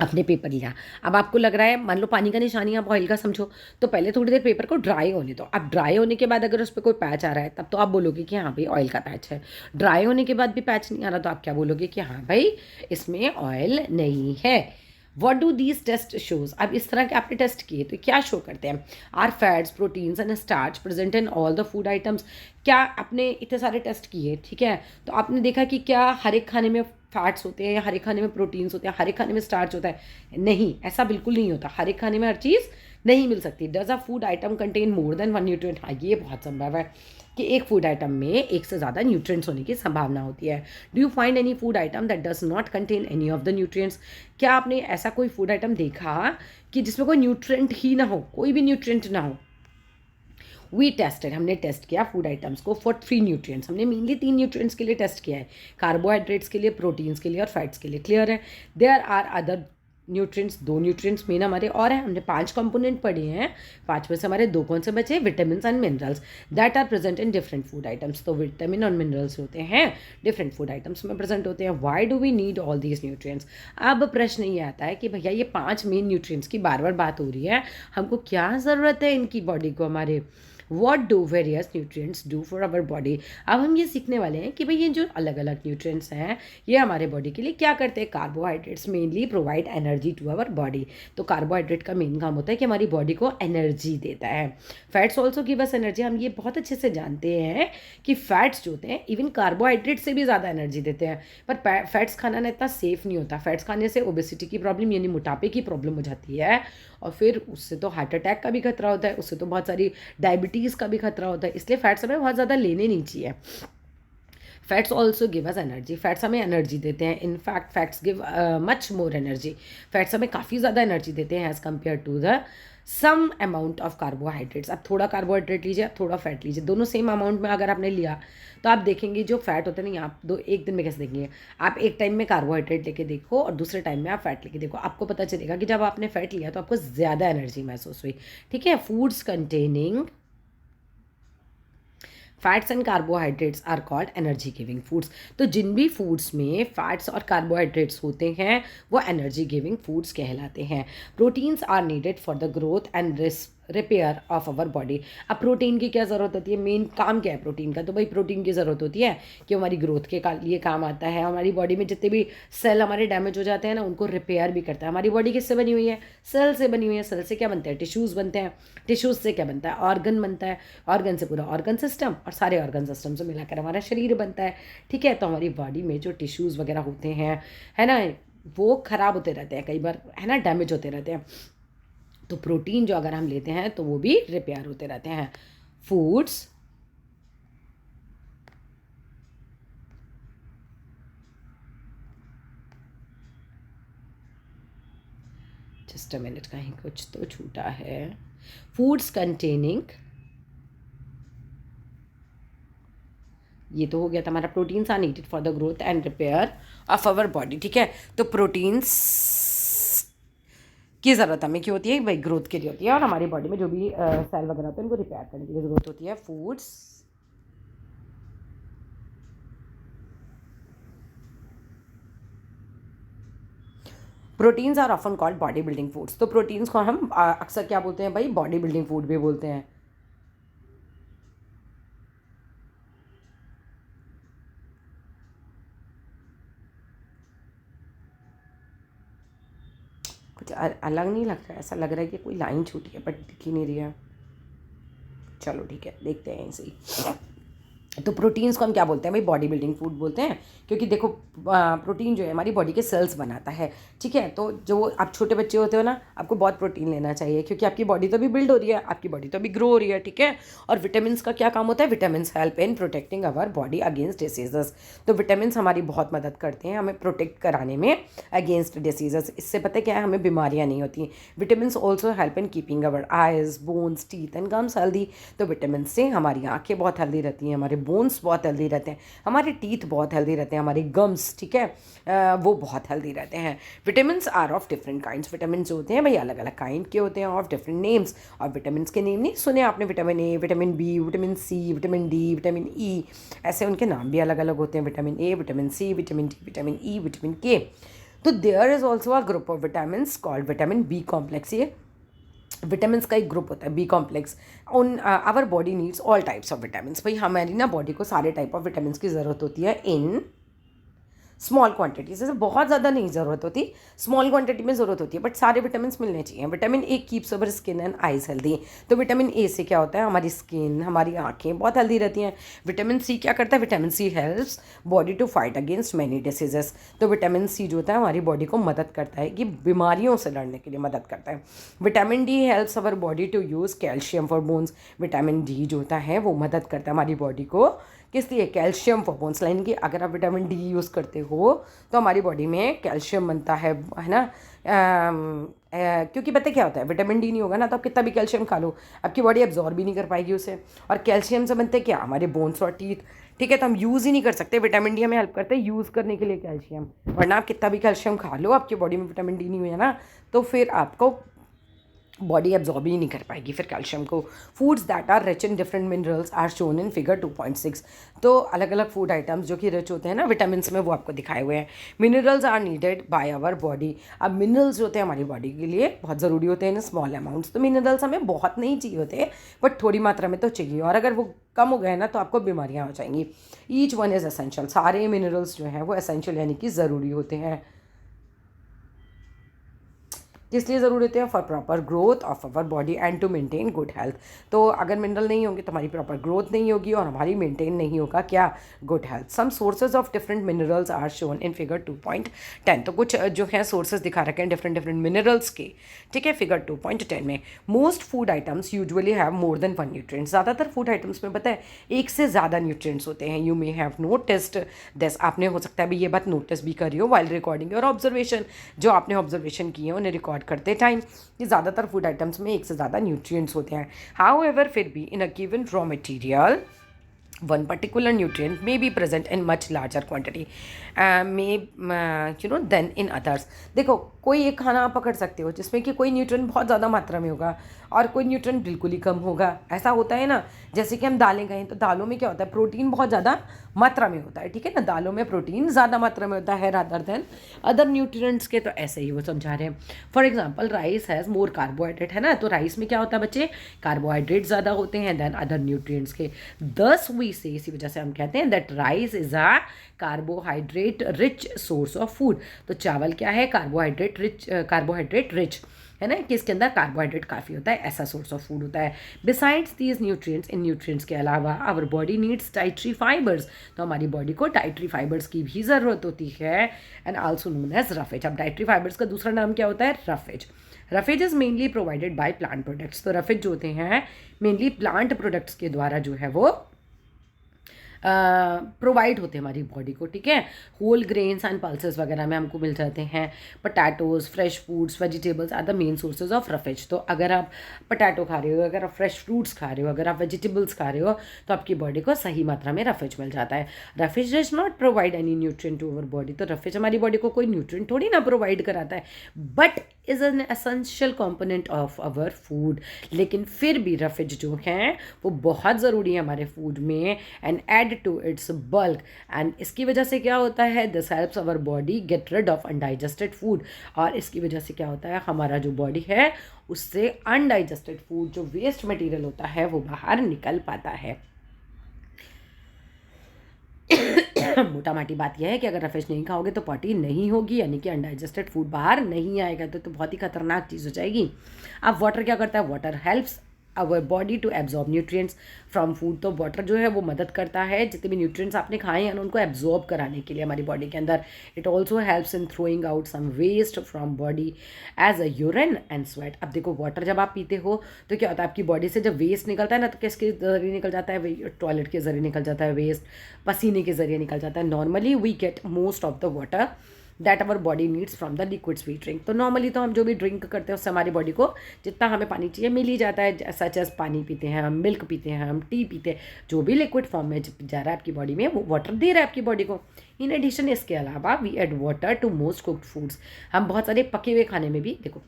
अपने पेपर लिया, अब आपको लग रहा है, मान लो पानी का निशानी आप ऑयल का समझो, तो पहले थोड़ी देर पेपर को ड्राई होने दो। अब ड्राई होने के बाद अगर उस पर कोई पैच आ रहा है तब तो आप बोलोगे कि हाँ भाई ऑयल का पैच है। ड्राई होने के बाद भी पैच नहीं आ रहा तो आप क्या बोलोगे कि हाँ भाई इसमें ऑयल नहीं है। What do these test shows. अब इस तरह के आपने टेस्ट किए तो क्या शो करते हैं, are fats proteins and starch present in all the food items. क्या आपने इतने सारे टेस्ट किए, ठीक है, तो आपने देखा कि क्या हर एक खाने में फैट्स होते हैं या हर एक खाने में प्रोटीन्स होते हैं, हर एक खाने में स्टार्च होता है? नहीं, ऐसा बिल्कुल नहीं होता। हर एक खाने में हर चीज़ नहीं मिल सकती। Does a food atom contain more than one nutrient. हाँ, ये बहुत संभव है कि एक फूड आइटम में एक से ज़्यादा न्यूट्रिएंट्स होने की संभावना होती है। Do you find any food item that does not contain any of the nutrients. क्या आपने ऐसा कोई फूड आइटम देखा कि जिसमें कोई न्यूट्रिएंट ही ना हो, कोई भी न्यूट्रिएंट ना हो। वी टेस्टेड, हमने टेस्ट किया फूड आइटम्स को फॉर 3 न्यूट्रिएंट्स। हमने मेनली 3 न्यूट्रिएंट्स के लिए टेस्ट किया है, कार्बोहाइड्रेट्स के लिए, प्रोटीन्स के लिए और फैट्स के लिए। क्लियर है। There are other nutrients, 2 nutrients main हमारे और हैं। हमने 5 कंपोनेंट पढ़े हैं, 5 में से हमारे 2 कौन से बचे, vitamin and minerals that are present in different food items. तो विटामिन और मिनरल्स होते हैं डिफरेंट फूड आइटम्स में प्रेजेंट होते हैं। Why do we need all these nutrients. अब प्रश्न ये आता है कि भैया ये 5 मेन न्यूट्रिएंट्स की बार बार बात हो रही है, हमको क्या ज़रूरत है इनकी बॉडी को हमारे। What do various nutrients do for our body. अब हम ये सीखने वाले हैं कि भाई ये जो अलग अलग न्यूट्रिएंट्स हैं ये हमारे बॉडी के लिए क्या करते हैं। Carbohydrates mainly provide energy to our body. तो कार्बोहाइड्रेट का मेन काम होता है कि हमारी बॉडी को एनर्जी देता है। Fats also give us energy. हम ये बहुत अच्छे से जानते हैं कि फैट्स जो होते हैं इवन कार्बोहाइड्रेट से भी ज़्यादा एनर्जी देते हैं। पर फैट्स खाना ना इतना सेफ नहीं होता। फैट्स खाने से ओबेसिटी की प्रॉब्लम यानी मोटापे की प्रॉब्लम हो जाती है, और फिर उससे तो हार्ट अटैक का भी खतरा होता है, उससे तो बहुत सारी डायबिटीज़ का भी खतरा होता है। इसलिए फैट्स हमें बहुत ज़्यादा लेने नहीं चाहिए। Fats also give us energy. Fats हमें एनर्जी देते हैं। In fact fats give much more energy. Fats हमें काफ़ी ज़्यादा एनर्जी देते हैं as compare to the same amount of carbohydrates. अब थोड़ा कार्बोहाइड्रेट लीजिए, थोड़ा फैट लीजिए, दोनों सेम अमाउंट में अगर आपने लिया तो आप देखेंगे जो फैट होता है ना, आप एक दिन में कैसे देखेंगे, आप एक टाइम में कार्बोहाइड्रेट लेके देखो और दूसरे टाइम में आप फैट लेके देखो, आपको पता चलेगा कि जब आपने फैट लिया तो आपको ज़्यादा एनर्जी महसूस हुई। ठीक है। Foods containing fats and carbohydrates are called energy giving foods. तो जिन भी फूड्स में फैट्स और कार्बोहाइड्रेट्स होते हैं वो एनर्जी गिविंग फूड्स कहलाते हैं। Proteins are needed for the growth and repair of our body. अब प्रोटीन की क्या ज़रूरत होती है, मेन काम क्या है प्रोटीन का, तो भाई प्रोटीन की ज़रूरत होती है कि हमारी ग्रोथ के लिए काम आता है। हमारी बॉडी में जितने भी सेल हमारे डैमेज हो जाते हैं ना उनको रिपेयर भी करता है। हमारी बॉडी किससे बनी हुई है, सेल से बनी हुई है। सेल से क्या बनते हैं, टिश्यूज़ बनते हैं। टिश्यूज़ से क्या बनता है, ऑर्गन बनता है। ऑर्गन से पूरा ऑर्गन सिस्टम, और सारे ऑर्गन सिस्टम से मिलाकर हमारा शरीर बनता है। ठीक है। तो हमारी बॉडी में जो टिश्यूज़ वगैरह होते हैं, है ना, वो ख़राब होते रहते हैं कई बार, है ना, डैमेज होते रहते हैं। तो प्रोटीन जो अगर हम लेते हैं तो वो भी रिपेयर होते रहते हैं। फूड्स जस्ट अ मिनट, कहीं कुछ तो छूटा है। फूड्स कंटेनिंग, ये तो हो गया था हमारा, proteins are needed for the growth and repair of our body. ठीक है। तो प्रोटीन्स की ज़रूरत हमें क्यों होती है, भाई ग्रोथ के लिए होती है, और हमारी बॉडी में जो भी सेल वगैरह होते हैं उनको रिपेयर करने के लिए ज़रूरत होती है। Foods proteins are often called body building foods. तो प्रोटीन्स को हम अक्सर क्या बोलते हैं भाई, बॉडी बिल्डिंग फूड भी बोलते हैं। कुछ अलग नहीं लग रहा है, ऐसा लग रहा है कि कोई लाइन छूटी है बट दिख ही नहीं रही है। चलो ठीक है, देखते हैं इसे। तो प्रोटीन्स को हम क्या बोलते हैं भाई, बॉडी बिल्डिंग फूड बोलते हैं, क्योंकि देखो प्रोटीन जो है हमारी बॉडी के सेल्स बनाता है, ठीक है। तो जो आप छोटे बच्चे होते हो ना, आपको बहुत प्रोटीन लेना चाहिए, क्योंकि आपकी बॉडी तो भी बिल्ड हो रही है, आपकी बॉडी तो भी ग्रो हो रही है, ठीक है। और विटामिन का क्या काम होता है, vitamin help in protecting our body against diseases. तो विटामिन हमारी बहुत मदद करते हैं हमें प्रोटेक्ट कराने में अगेंस्ट डिसीजेस। इससे पता है क्या है, हमें बीमारियाँ नहीं होती। Vitamin also help in keeping our eyes, bones, teeth and gums healthy. तो विटामिन से हमारी आँखें बहुत हेल्दी रहती हैं, हमारे बोन्स बहुत हेल्दी रहते हैं, हमारे टीथ बहुत हेल्दी रहते हैं, हमारे गम्स, ठीक है, वो बहुत हेल्दी रहते हैं। Vitamins are of different kinds. Vitamin जो होते हैं भाई अलग अलग काइंड के होते हैं, ऑफ डिफरेंट नेम्स। और विटामिन के नेम नहीं सुने आपने, vitamin A, vitamin B, vitamin C, vitamin D, vitamin E, ऐसे उनके नाम भी अलग अलग होते हैं। Vitamin A, vitamin C, vitamin D, vitamin E, vitamin K. तो there is also a group of vitamin called vitamin B complex. ये विटामिन का एक ग्रुप होता है बी कॉम्प्लेक्स। उन our body needs all types of vitamin. भाई हमारी ना बॉडी को सारे टाइप ऑफ विटामिन की ज़रूरत होती है इन स्मॉल क्वांटिटी, जैसे बहुत ज़्यादा नहीं ज़रूरत होती, स्मॉल क्वांटिटी में ज़रूरत होती है, बट सारे विटामिन मिलने चाहिए। Vitamin A keeps our skin and eyes healthy. तो विटामिन ए से क्या होता है, हमारी स्किन, हमारी आँखें बहुत हेल्दी रहती हैं। विटामिन सी क्या करता है, vitamin C helps body to fight against many diseases. तो विटामिन सी जो होता है हमारी बॉडी को मदद करता है कि बीमारियों से लड़ने के लिए मदद करता है। Vitamin D helps our body to use calcium for bones. Vitamin D जो होता है वो मदद करता है हमारी बॉडी को किस लिए, कैल्शियम फॉर बोन्स। लाइन कि अगर आप विटामिन डी यूज़ करते हो तो हमारी बॉडी में कैल्शियम बनता है ना। क्योंकि पता क्या होता है, विटामिन डी नहीं होगा ना तो आप कितना भी कैल्शियम खा लो, आपकी बॉडी एब्जॉर्ब भी नहीं कर पाएगी उसे। और कैल्शियम से बनते क्या, हमारे बोन्स और टीथ, ठीक है। तो हम यूज़ ही नहीं कर सकते। विटामिन डी हमें हेल्प करते हैं यूज़ करने के लिए कैल्शियम, वरना आप कितना भी कैल्शियम खा लो, आपकी बॉडी में विटामिन डी नहीं हुआ ना तो फिर आपको बॉडी एब्जॉर्ब ही नहीं कर पाएगी फिर कैल्शियम को। Foods that are rich in different minerals are shown in figure 2.6। तो अलग अलग फूड आइटम्स जो कि रिच होते हैं ना विटामिन में, वो आपको दिखाए हुए हैं। Minerals are needed by our body. अब मिनरल्स जो होते हैं हमारी बॉडी के लिए बहुत ज़रूरी होते हैं इन स्मॉल अमाउंट्स। तो मिनरल्स हमें बहुत नहीं चाहिए होते, बट थोड़ी मात्रा में तो चाहिए, और अगर वो कम हो गए ना तो आपको बीमारियाँ हो जाएंगी। Each one is essential. सारे मिनरल्स जो हैं वो एसेंशियल यानी कि ज़रूरी होते हैं। किस लिए ज़रूरी होते हैं, for proper growth of our body and to maintain good health. तो अगर मिनरल नहीं होंगे तो हमारी प्रॉपर ग्रोथ नहीं होगी और हमारी मेंटेन नहीं होगा क्या, good health. Some sources of different minerals are shown in figure 2.10। तो कुछ जो है सोर्सेज दिखा रखे हैं डिफरेंट डिफरेंट मिनरल्स के, ठीक है, फिगर 2.10 में। Most food items usually have more than one nutrients. ज़्यादातर फूड आइटम्स में पता है एक से ज़्यादा न्यूट्रिएंट्स होते हैं। You may have noticed this. आपने हो सकता है भी ये बात नोटिस भी करी हो वाइल रिकॉर्डिंग योर ऑब्जर्वेशन। जो आपने ऑब्जर्वेशन किए हैं उन्हें रिकॉर्ड करते टाइम कि ज़्यादातर फूड आइटम्स में एक से ज़्यादा न्यूट्रिएंट्स होते हैं। हाउएवर फिर भी in a given raw material one particular nutrient may be present in much larger quantity than in others। देखो कोई एक खाना आप पकड़ सकते हो जिसमें कि कोई न्यूट्रिएंट बहुत ज़्यादा मात्रा में होगा और कोई न्यूट्रिएंट बिल्कुल ही कम होगा। ऐसा होता है ना, जैसे कि हम दालें खाएं तो दालों में क्या होता है, प्रोटीन बहुत ज़्यादा मात्रा में होता है, ठीक है ना। दालों में प्रोटीन ज़्यादा मात्रा में होता है रादर देन अदर न्यूट्रिएंट्स के। तो ऐसे ही वो समझा रहे हैं। For example rice has more carbohydrate, है ना। तो राइस में क्या होता है बच्चे, कार्बोहाइड्रेट ज़्यादा होते हैं देन अदर न्यूट्रिएंट्स के। दस वी से, इसी वजह से हम कहते हैं that rice is a carbohydrate rich source of food. तो चावल क्या है, कार्बोहाइड्रेट रिच है ना, कि इसके अंदर कार्बोहाइड्रेट काफ़ी होता है, ऐसा सोर्स ऑफ फूड होता है। बिसाइड्स दीज न्यूट्रिएंट्स, इन न्यूट्रिएंट्स के अलावा our body needs dietary fibres. तो हमारी बॉडी को डाइटरी फाइबर्स की भी ज़रूरत होती है and also known as roughage. अब डाइटरी फाइबर्स का दूसरा नाम क्या होता है, roughage. Roughage is mainly provided by plant products. तो रफेज जो होते हैं मेनली प्लांट प्रोडक्ट्स के द्वारा जो है वो प्रोवाइड होते हैं हमारी बॉडी को, ठीक है। होल ग्रेन्स एंड पल्सेस वगैरह में हमको मिल जाते हैं। Potatoes, fresh foods, vegetables are the main sources of roughage. तो अगर आप पोटैटो खा रहे हो, अगर आप फ्रेश फ्रूट्स खा रहे हो, अगर आप वेजिटेबल्स खा रहे हो तो आपकी बॉडी को सही मात्रा में रफेज मिल जाता है। Roughage does not provide any nutrient to our body. तो रफेज हमारी बॉडी को कोई न्यूट्रिएंट थोड़ी ना प्रोवाइड कराता है, but is an essential component of our food. लेकिन फिर भी रफेज जो हैं वो बहुत ज़रूरी है हमारे फूड में and add to its bulk. And इसकी वजह से क्या होता है, this helps our body get rid of undigested food. और इसकी वजह से क्या होता है, हमारा जो बॉडी है उससे अनडाइजेस्टेड फूड, जो वेस्ट मटेरियल होता है, वो बाहर निकल पाता है। मोटा माटी बात यह है कि अगर रफेज नहीं खाओगे तो पॉटी नहीं होगी, यानी कि अनडाइजेस्टेड फूड बाहर नहीं आएगा। तो बहुत ही खतरनाक चीज़ हो जाएगी। अब वाटर क्या करता है, water helps our body to absorb nutrients from food. तो वाटर जो है वो मदद करता है जितने भी न्यूट्रिएंट्स आपने खाए हैं उनको एब्जॉर्ब कराने के लिए हमारी बॉडी के अंदर। It also helps in throwing out some waste from body as a urine and sweat. अब देखो वाटर जब आप पीते हो तो क्या होता है, आपकी बॉडी से जब वेस्ट निकलता है ना तो किसके जरिए निकल जाता है, टॉयलेट के जरिए निकल जाता है वेस्ट, पसीने के जरिए निकल जाता है। Normally we get most of the water that our body needs from the liquids we drink. तो नॉर्मली तो हम जो भी ड्रिंक करते हैं उससे हमारी बॉडी को जितना हमें पानी चाहिए मिल ही जाता है। सच एज पानी पीते हैं हम, मिल्क पीते हैं हम, टी पीते हैं, जो भी लिक्विड फॉर्म में जा रहा है आपकी बॉडी में वो वाटर दे रहा है आपकी बॉडी को। इन एडिशन इसके अलावा we add water to most cooked foods. हम बहुत सारे पके हुए खाने में भी देखो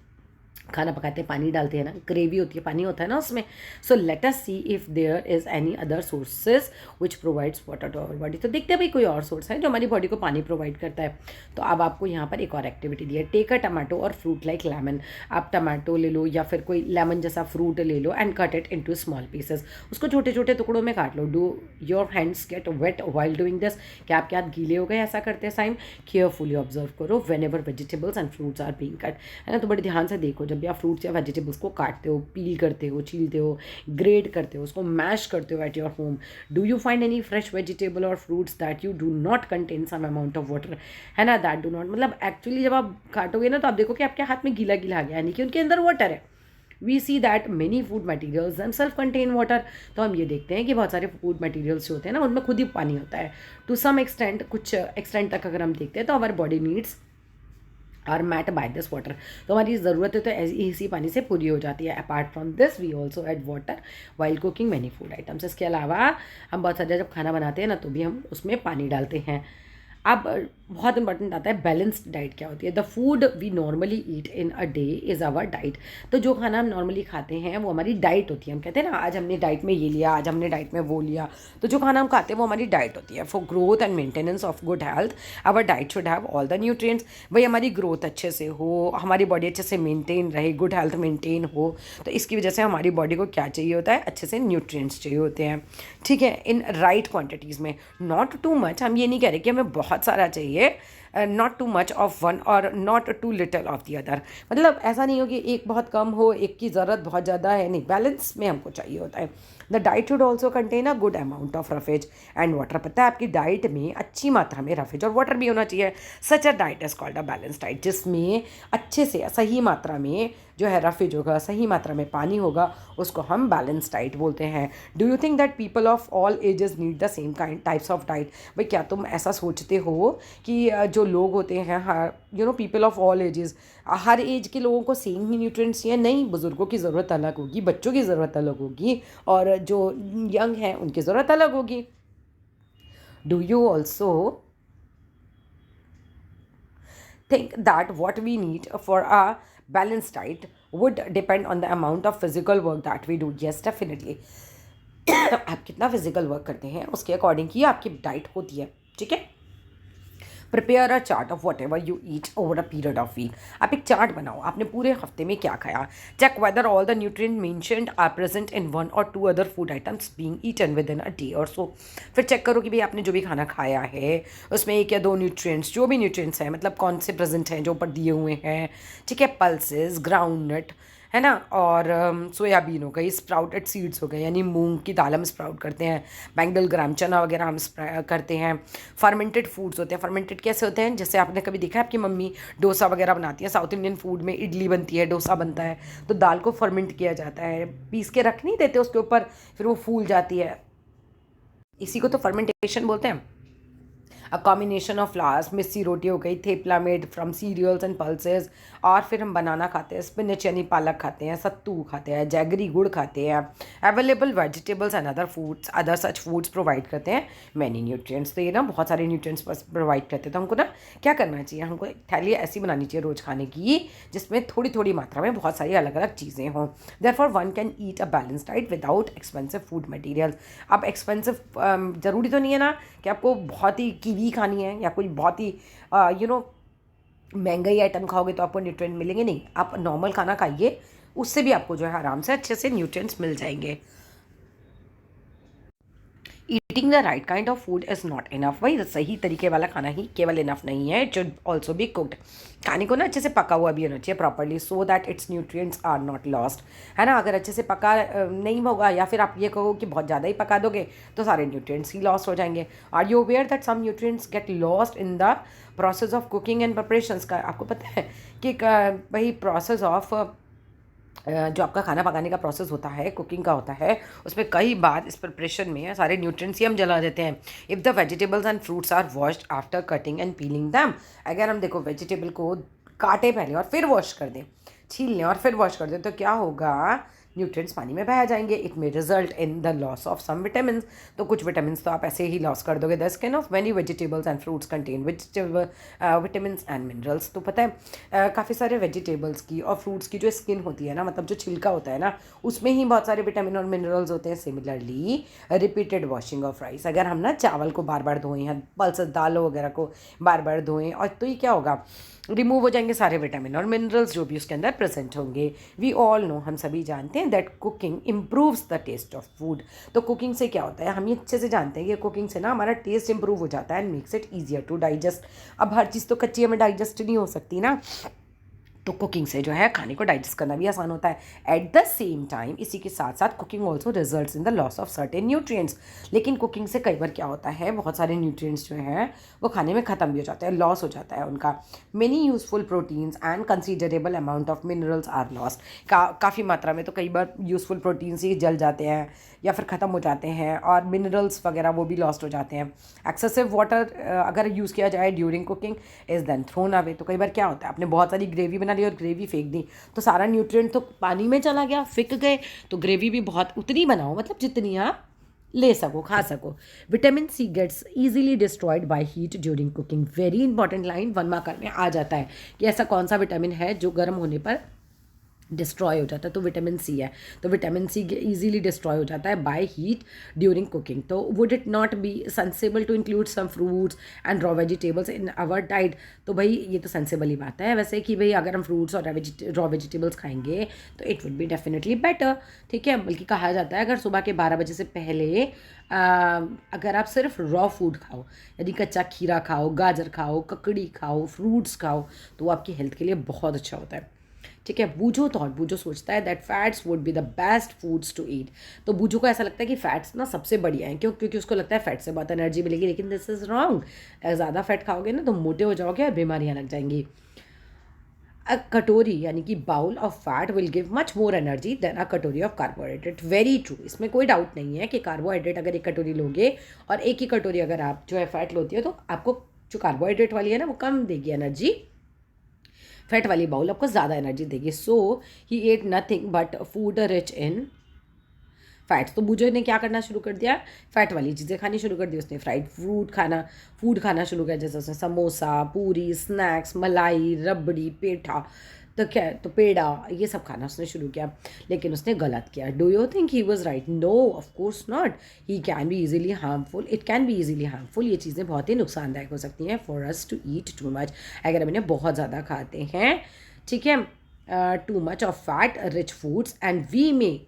खाना पकाते हैं पानी डालते हैं ना, ग्रेवी होती है पानी होता है ना उसमें। So let us see if there is any other sources which provides water to our body. तो देखते हैं भाई कोई और सोर्स है जो हमारी बॉडी को पानी प्रोवाइड करता है। तो अब आपको यहाँ पर एक और एक्टिविटी दी है, take a tomato or fruit like lemon. आप टमाटो ले लो या फिर कोई लेमन जैसा फ्रूट ले लो and cut it into small pieces. उसको छोटे छोटे टुकड़ों में काट लो। Do your hands get wet while doing this. क्या आपके हाथ गीले हो गए ऐसा करते टाइम? केयरफुली ऑब्जर्व करो whenever vegetables and fruits are being cut, है ना। तो बड़े ध्यान से देखो जब भी आप फ्रूट्स या वेजिटेबल्स को काटते हो, पील करते हो, छीलते हो, ग्रेड करते हो, उसको मैश करते हो at your home, do you find any fresh vegetable or fruits that you do not contain some amount of water, है ना, दैट डू नॉट, मतलब एक्चुअली जब आप काटोगे ना तो आप देखो कि आपके हाथ में गीला गीला आ गया, यानी कि उनके अंदर वाटर है। We see that many food materials themselves contain water. तो हम ये देखते हैं कि बहुत सारे फूड मटीरियल्स जो होते हैं ना उनमें खुद ही पानी होता है टू सम एक्सटेंट। कुछ एक्सटेंट तक अगर हम देखते हैं तो our body needs are met by this water. तो हमारी ज़रूरत है तो इसी पानी से पूरी हो जाती है। Apart from this we also add water while cooking many food items. इसके अलावा हम बहुत सारे जब खाना बनाते हैं ना तो भी हम उसमें पानी डालते हैं। अब बहुत इंपॉर्टेंट आता है बैलेंस्ड डाइट क्या होती है। The food we normally eat in a day is our diet. तो जो खाना हम नॉर्मली खाते हैं वो हमारी डाइट होती है। हम कहते हैं ना आज हमने डाइट में ये लिया, आज हमने डाइट में वो लिया। तो जो खाना हम खाते हैं वो हमारी डाइट होती है। For growth and maintenance of good health our diet should have all the nutrients. भाई हमारी ग्रोथ अच्छे से हो, हमारी बॉडी अच्छे से मेंटेन रहे, गुड हेल्थ मेंटेन हो, तो इसकी वजह से हमारी बॉडी को क्या चाहिए होता है, अच्छे से न्यूट्रिएंट्स चाहिए होते हैं। ठीक है, इन राइट क्वान्टिटीज़ में, नॉट टू मच। हम ये नहीं कह रहे कि हमें बहुत सारा चाहिए, not too much of one or not too little of the other. मतलब ऐसा नहीं हो कि एक बहुत कम हो, एक की ज़रूरत बहुत ज़्यादा है, नहीं, बैलेंस में हमको चाहिए होता है। The diet should also contain a good amount of roughage and water. पता है आपकी डाइट में अच्छी मात्रा में रफेज और वाटर भी होना चाहिए। Such a diet is called a balance diet, जिसमें अच्छे से सही मात्रा में जो है रफेज होगा, सही मात्रा में पानी होगा, उसको हम बैलेंस डाइट बोलते हैं। Do you think that people of all edges need the same kind types of diet? भाई क्या तुम ऐसा सोचते हो कि जो लोग होते हैं, you know, people of all ages, हर एज के लोगों को सेम ही न्यूट्रिएंट्स चाहिए? नहीं, बुजुर्गों की ज़रूरत अलग होगी, बच्चों की ज़रूरत अलग होगी, और जो यंग हैं उनकी ज़रूरत अलग होगी। Do you also think that what we need for a balanced diet would depend on the amount of physical work that we do? Yes, definitely. आप कितना फिजिकल वर्क करते हैं उसके अकॉर्डिंग ही आपकी डाइट होती है। ठीक है, prepare a chart of whatever you eat over a period of week. आप एक चार्ट बनाओ, आपने पूरे हफ्ते में क्या खाया। Check whether all the nutrient mentioned are present in one or two other food items being eaten within a day or so. फिर चेक करो कि भाई आपने जो भी खाना खाया है उसमें एक या दो न्यूट्रिएंट्स, जो भी न्यूट्रिएंट्स हैं, मतलब कौन से प्रेजेंट हैं जो ऊपर दिए हुए हैं। ठीक है, पल्सेस, ग्राउंड नट, है ना, और सोयाबीन हो गई, स्प्राउटेड सीड्स हो गए, यानी मूंग की दाल हम स्प्राउट करते हैं, बैंगल ग्राम चना वगैरह हम करते हैं। फर्मेंटेड फूड्स होते हैं। फर्मेंटेड कैसे होते हैं? जैसे आपने कभी देखा है आपकी मम्मी डोसा वगैरह बनाती है, साउथ इंडियन फूड में इडली बनती है, डोसा बनता है, तो दाल को फर्मेंट किया जाता है, पीस के रख नहीं देते उसके ऊपर, फिर वो फूल जाती है, इसी को तो फर्मेंटेशन बोलते हैं। A combination of flours, missi roti हो गई, thepla made from cereals and pulses, और फिर हम बनाना खाते हैं, स्पिनच यानी पालक खाते हैं, सत्तू खाते हैं, जैगरी गुड़ खाते हैं। Available vegetables and other such foods provide करते हैं मैनी न्यूट्रिएंट्स। तो ये ना बहुत सारे न्यूट्रिएंट्स प्रोवाइड करते हैं। तो हमको ना क्या करना चाहिए, हमको एक थैली ऐसी बनानी चाहिए रोज़ खाने की जिसमें थोड़ी थोड़ी मात्रा में बहुत सारी अलग अलग चीज़ें हों। Therefore one can eat a balance diet without expensive food material. अब एक्सपेंसिव ज़रूरी तो नहीं है ना कि आपको बहुत ही कीवी खानी है या कोई बहुत ही महंगाई आइटम खाओगे तो आपको न्यूट्रिएंट मिलेंगे, नहीं। आप नॉर्मल खाना खाइए, उससे भी आपको जो है आराम से अच्छे से न्यूट्रिएंट्स मिल जाएंगे। Eating the right kind of food is not enough. भाई सही तरीके वाला खाना ही केवल इनफ नहीं है, it should also be cooked. खाने को ना अच्छे से पका हुआ भी होना चाहिए properly, so that its nutrients are not lost, है ना। अगर अच्छे से पका नहीं होगा, या फिर आप ये कहो कि बहुत ज़्यादा ही पका दोगे, तो सारे न्यूट्रिएंट्स ही लॉस्ट हो जाएंगे। Are you aware that some nutrients get lost in the process of cooking and preparations का? आपको पता है कि भाई प्रोसेस ऑफ जो आपका खाना पकाने का प्रोसेस होता है, कुकिंग का होता है, उसमें कई बार इस प्रिपरेशन में सारे न्यूट्रिएंट्स ही हम जला देते हैं। If the vegetables and fruits are washed after cutting and peeling them, अगर हम देखो वेजिटेबल को काटे पहले और फिर वॉश कर दें, छील लें और फिर वॉश कर दें, तो क्या होगा, न्यूट्रिएंट्स पानी में बह जाएंगे। It may result in the loss of some vitamin, तो कुछ विटामिन तो आप ऐसे ही लॉस कर दोगे। The skin of many vegetables and fruits contain vitamin and minerals. तो पता है काफ़ी सारे वेजिटेबल्स की और फ्रूट्स की जो स्किन होती है ना, मतलब जो छिलका होता है ना, उसमें ही बहुत सारे विटामिन और मिनरल्स होते हैं। Similarly repeated washing of rice, अगर हम ना चावल को बार बार धोएं या पल्सेस दालों वगैरह को बार बार धोएं, और तो ये क्या होगा, रिमूव हो जाएंगे सारे विटामिन और मिनरल्स जो भी उसके अंदर प्रेजेंट होंगे। वी ऑल नो, हम सभी जानते हैं that cooking improves the taste of food. तो कुकिंग से क्या होता है, हम ये अच्छे से जानते हैं कि कुकिंग से ना हमारा टेस्ट इंप्रूव हो जाता है and makes it easier to digest. अब हर चीज़ तो कच्ची हमें डाइजेस्ट नहीं हो सकती ना, तो कुकिंग से जो है खाने को डाइजेस्ट करना भी आसान होता है। एट द सेम टाइम, इसी के साथ साथ cooking also results in the loss of certain nutrients. लेकिन कुकिंग से कई बार क्या होता है, बहुत सारे न्यूट्रिएंट्स जो हैं वो खाने में ख़त्म भी हो जाते हैं, लॉस हो जाता है उनका। Many useful proteins and considerable amount of minerals are lost. काफ़ी मात्रा में तो कई बार यूजफुल प्रोटीन्स ही जल जाते हैं या फिर ख़त्म हो जाते हैं, और मिनरल्स वगैरह वो भी लॉस्ट हो जाते हैं। एक्सेसिव वाटर अगर यूज़ किया जाए during cooking is then thrown away. तो कई बार क्या होता है, आपने बहुत सारी ग्रेवी बना ली और ग्रेवी फेंक दी, तो सारा न्यूट्रिएंट तो पानी में चला गया, फिक गए। तो ग्रेवी भी बहुत उतनी बनाओ, मतलब जितनी आप ले सको, खा सको। Vitamin C gets easily destroyed by heat during cooking. Very important line, 1 marker में आ जाता है कि ऐसा कौन सा विटामिन है जो गर्म होने पर डिस्ट्रॉय हो जाता है, तो विटामिन सी है। तो विटामिन सी इजीली डिस्ट्रॉय हो जाता है बाय हीट ड्यूरिंग कुकिंग। तो would it not be sensible to include some fruits and raw vegetables in our diet? तो भाई ये तो सेंसेबल ही बात है वैसे, कि भाई अगर हम फ्रूट्स और रॉ वेजिटेबल्स खाएंगे तो it would be definitely better. ठीक है, बल्कि कहा जाता है अगर सुबह के 12 बजे से पहले अगर आप सिर्फ रॉ फूड खाओ, यदि कच्चा खीरा खाओ, गाजर खाओ, ककड़ी खाओ, फ्रूट्स खाओ, तो वो आपकी हेल्थ के लिए बहुत अच्छा होता है। ठीक है, बूझो सोचता है that fats would be the best foods to eat. तो बूझो को ऐसा लगता है कि फैट्स ना सबसे बढ़िया हैं, क्योंकि उसको लगता है फैट से बहुत एनर्जी मिलेगी, लेकिन दिस इज़ रॉन्ग। ज़्यादा फैट खाओगे ना तो मोटे हो जाओगे और बीमारियाँ लग जाएंगी। अ कटोरी यानी कि bowl of fat will give much more energy than a कटोरी ऑफ कार्बोहाइड्रेट। वेरी ट्रू, इसमें कोई डाउट नहीं है कि कार्बोहाइड्रेट अगर एक कटोरी लोगे और एक ही कटोरी अगर आप जो है फैट लोती हो, तो आपको जो कार्बोहाइड्रेट वाली है ना वो कम देगी एनर्जी, फैट वाली बाउल आपको ज़्यादा एनर्जी देगी। So he ate nothing but food rich in fats. तो बूझो ने क्या करना शुरू कर दिया, फैट वाली चीज़ें खानी शुरू कर दी उसने। फ्राइड फूड खाना शुरू किया, जैसे उसने समोसा, पूरी, स्नैक्स, मलाई, रबड़ी, पेठा, तो क्या, तो पेड़ा, ये सब खाना उसने शुरू किया। लेकिन उसने गलत किया। Do you think he was right? No, of course not. He can be easily harmful, it can be easily harmful. ये चीज़ें बहुत ही नुकसानदायक हो सकती हैं for us to eat too much, अगर हम इन्हें बहुत ज़्यादा खाते हैं। ठीक है, too much of fat rich foods and we may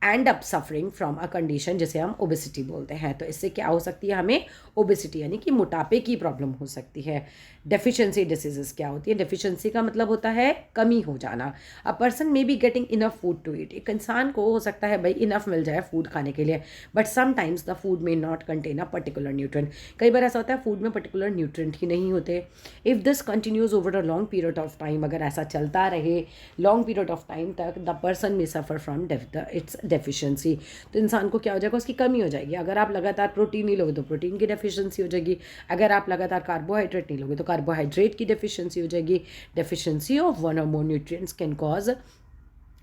end up suffering from a condition जिसे हम ओबेसिटी बोलते हैं। तो इससे क्या हो सकती है, हमें ओबेसिटी यानी कि मोटापे की प्रॉब्लम हो सकती है। डेफिशिएंसी डिसीजेस क्या होती है, डेफिशिएंसी का मतलब होता है कमी हो जाना। A person may be getting enough food to eat, एक इंसान को हो सकता है भाई इनफ मिल जाए फूड खाने के लिए, but sometimes the food may not contain a particular nutrient. कई बार ऐसा होता है फूड में पर्टिकुलर न्यूट्रेंट ही नहीं होते। If this continues over a long period of time, अगर ऐसा चलता रहे लॉन्ग पीरियड ऑफ टाइम तक, the person may suffer from its deficiency. तो इंसान को क्या हो जाएगा, उसकी कमी हो जाएगी। अगर आप लगातार प्रोटीन नहीं लोगे तो प्रोटीन की डेफिशिएंसी हो जाएगी। अगर आप लगातार कार्बोहाइड्रेट नहीं लोगे तो कार्बोहाइड्रेट की डेफिशिएंसी हो जाएगी। Deficiency of one or more nutrients can cause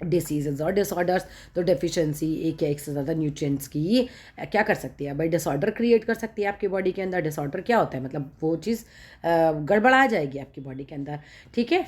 diseases और डिसऑर्डर्स। तो डेफिशिएंसी एक या एक से ज़्यादा न्यूट्रिएंट्स की क्या कर सकती है भाई, डिसऑर्डर क्रिएट कर सकती है आपकी बॉडी के अंदर। डिसऑर्डर क्या होता है, मतलब वो चीज़ गड़बड़ा जाएगी आपकी बॉडी के अंदर। ठीक है,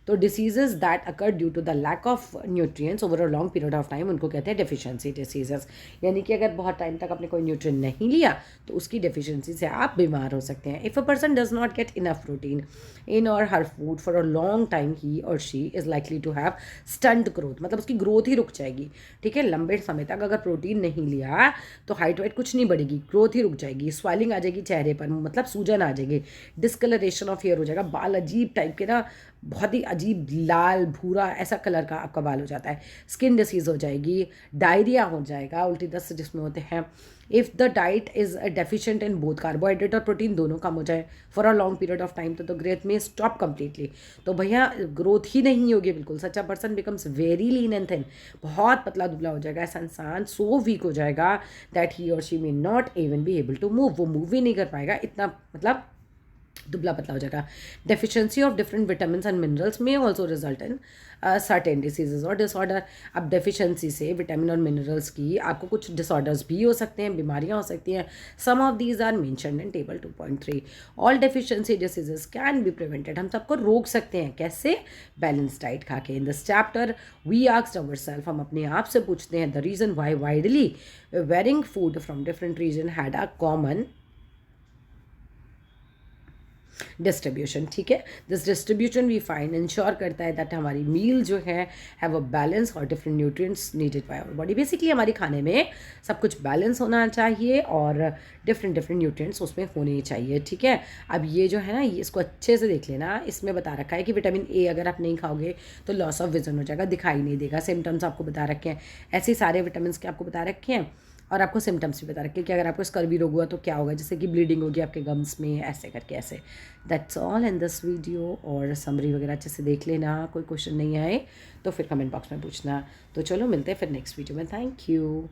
तो diseases that occur due to the lack of nutrients over a long period of time उनको कहते हैं डेफिशिएंसी डिसीजेस। यानी कि अगर बहुत टाइम तक आपने कोई न्यूट्रिएंट नहीं लिया तो उसकी डेफिशिएंसी से आप बीमार हो सकते हैं। If a person does not get enough protein in or her food for a long time he or she is likely to have stunt growth, मतलब उसकी ग्रोथ ही रुक जाएगी। ठीक है, लंबे समय तक अगर प्रोटीन नहीं लिया तो हाइट वाइट कुछ नहीं बढ़ेगी, ग्रोथ ही रुक जाएगी, स्वेलिंग आ जाएगी चेहरे पर, मतलब सूजन आ जाएगी, डिस्कलरेशन ऑफ हेयर हो जाएगा, बाल अजीब टाइप के ना, बहुत ही अजीब लाल भूरा ऐसा कलर का आपका बाल हो जाता है, स्किन डिसीज हो जाएगी, डायरिया हो जाएगा, उल्टी दस्त जिसमें होते हैं। If the diet is deficient in both carbohydrate और प्रोटीन दोनों कम हो जाए for a long period of time तो ग्रोथ में स्टॉप कम्प्लीटली, तो भैया ग्रोथ ही नहीं होगी बिल्कुल। Such a person becomes very lean and thin, बहुत पतला दुबला हो जाएगा ऐसा इंसान, सो वीक हो जाएगा that he or she may not even be able to move, वो मूव ही नहीं कर पाएगा, इतना मतलब दुबला पतला हो जाएगा। Deficiency of different vitamin and minerals may also result in certain diseases or disorder. अब डेफिशिएंसी से विटामिन और मिनरल्स की आपको कुछ डिसऑर्डर्स भी हो सकते हैं, बीमारियां हो सकती हैं। Some of these are mentioned in table 2.3। All deficiency diseases can be prevented, हम सबको रोक सकते हैं कैसे? बैलेंस डाइट खा के। In this chapter we asked ourselves, हम अपने आप से पूछते हैं, the reason why widely varying food from different region had a common distribution. ठीक है, this distribution we find ensure करता है दैट हमारी मील जो है हैव अ बैलेंस और different nutrients needed by our body. Basically हमारी खाने में सब कुछ बैलेंस होना चाहिए और डिफरेंट डिफरेंट न्यूट्रिएंट्स उसमें होने चाहिए। ठीक है, अब ये जो है ना, ये इसको अच्छे से देख लेना, इसमें बता रखा है कि विटामिन ए अगर आप नहीं खाओगे तो लॉस ऑफ विजन हो जाएगा, दिखाई नहीं देगा, सिम्टम्स आपको बता रखे हैं, ऐसे सारे विटामिन के आपको बता रखे हैं और आपको सिम्टम्स भी बता रखे कि अगर आपको स्कर्वी रोग हुआ तो क्या होगा, जैसे कि ब्लीडिंग होगी आपके गम्स में, ऐसे करके ऐसे। That's all in this video, और समरी वगैरह अच्छे से देख लेना, कोई क्वेश्चन नहीं आए तो फिर कमेंट बॉक्स में पूछना। तो चलो मिलते हैं फिर नेक्स्ट वीडियो में, थैंक यू।